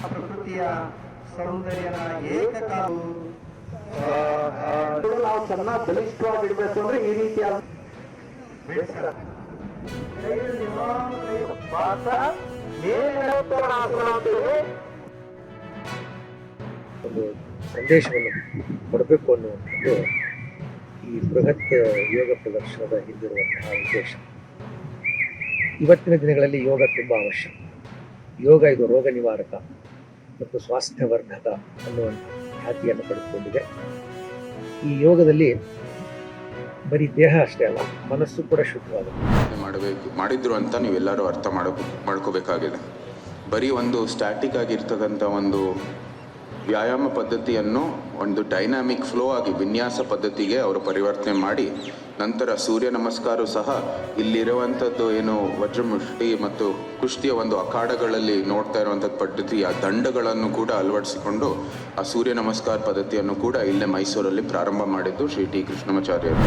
ಪ್ರಕೃತಿಯ ಸೌಂದರ್ಯನ ಏಕಕಾಲು ನಾವು ಚೆನ್ನಾಗಿ ಬಲಿಷ್ಠವಾಗಿಡ್ಬೇಕು ಅಂದ್ರೆ ಈ ರೀತಿಯ ಒಂದು ಸಂದೇಶವನ್ನು ಕೊಡಬೇಕು ಅನ್ನುವಂಥದ್ದು ಈ ಬೃಹತ್ ಯೋಗ ಪ್ರದರ್ಶನದ ಹಿಂದಿರುವಂತಹ ಉದ್ದೇಶ. ಇವತ್ತಿನ ದಿನಗಳಲ್ಲಿ ಯೋಗ ತುಂಬ ಅವಶ್ಯ. ಯೋಗ ಇದು ರೋಗ ನಿವಾರಕ ಮತ್ತು ಸ್ವಾಸ್ಥ್ಯವರ್ಧಕ ಅನ್ನುವಂಥ ಖ್ಯಾತಿಯನ್ನು ಪಡೆದುಕೊಂಡಿದೆ. ಈ ಯೋಗದಲ್ಲಿ ಬರೀ ದೇಹ ಅಷ್ಟೇ ಅಲ್ಲ, ಮನಸ್ಸು ಕೂಡ ಶುದ್ಧವಾಗುತ್ತೆ. ಮಾಡಿದ್ರು ಅಂತ ನೀವೆಲ್ಲರೂ ಅರ್ಥ ಮಾಡ್ಕೋಬೇಕಾಗಿದೆ. ಬರೀ ಒಂದು ಸ್ಟ್ಯಾಟಿಕ್ ಆಗಿರ್ತಕ್ಕಂಥ ಒಂದು ವ್ಯಾಯಾಮ ಪದ್ಧತಿಯನ್ನು ಒಂದು ಡೈನಾಮಿಕ್ ಫ್ಲೋ ಆಗಿ ವಿನ್ಯಾಸ ಪದ್ಧತಿಗೆ ಅವರು ಪರಿವರ್ತನೆ ಮಾಡಿ, ನಂತರ ಸೂರ್ಯ ನಮಸ್ಕಾರ ಸಹ ಇಲ್ಲಿರುವಂಥದ್ದು ಏನು ವಜ್ರಮುಷ್ಟಿ ಮತ್ತು ಕುಸ್ತಿಯ ಒಂದು ಅಖಾಡಗಳಲ್ಲಿ ನೋಡ್ತಾ ಇರುವಂಥದ್ದು ಪದ್ಧತಿ, ಆ ದಂಡಗಳನ್ನು ಕೂಡ ಅಳವಡಿಸಿಕೊಂಡು ಆ ಸೂರ್ಯ ನಮಸ್ಕಾರ ಪದ್ಧತಿಯನ್ನು ಕೂಡ ಇಲ್ಲೇ ಮೈಸೂರಲ್ಲಿ ಪ್ರಾರಂಭ ಮಾಡಿದ್ದು ಶ್ರೀ ಟಿ ಕೃಷ್ಣಮಾಚಾರ್ಯರು.